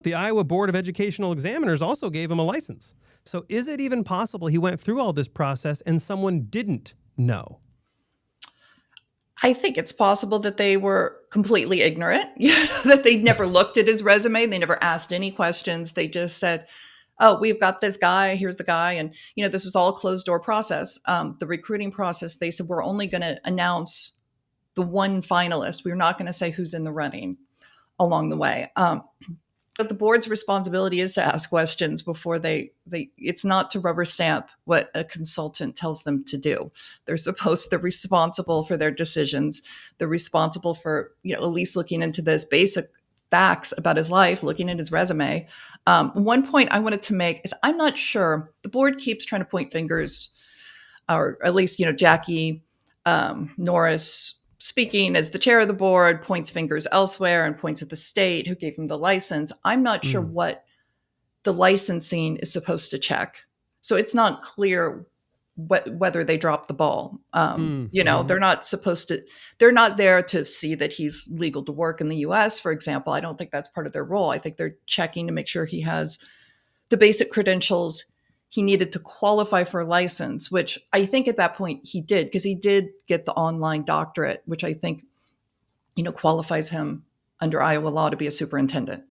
The Iowa Board of Educational Examiners also gave him a license. So is it even possible he went through all this process and someone didn't know? I think it's possible that they were completely ignorant, that they never looked at his resume. They never asked any questions. They just said, oh, we've got this guy. Here's the guy. And, this was all a closed door process. The recruiting process, they said, we're only going to announce the one finalist. We're not going to say who's in the running along the way. But the board's responsibility is to ask questions before it's not to rubber stamp what a consultant tells them to do. They're responsible for their decisions. They're responsible for, at least looking into this basic facts about his life, looking at his resume. One point I wanted to make is I'm not sure the board keeps trying to point fingers, or at least, Jackie Norris, speaking as the chair of the board, points fingers elsewhere and points at the state who gave him the license. I'm not sure what the licensing is supposed to check. So it's not clear whether they dropped the ball. They're not supposed to, they're not there to see that he's legal to work in the US, for example. I don't think that's part of their role. I think they're checking to make sure he has the basic credentials he needed to qualify for a license, which I think at that point he did, because he did get the online doctorate, which I think, qualifies him under Iowa law to be a superintendent.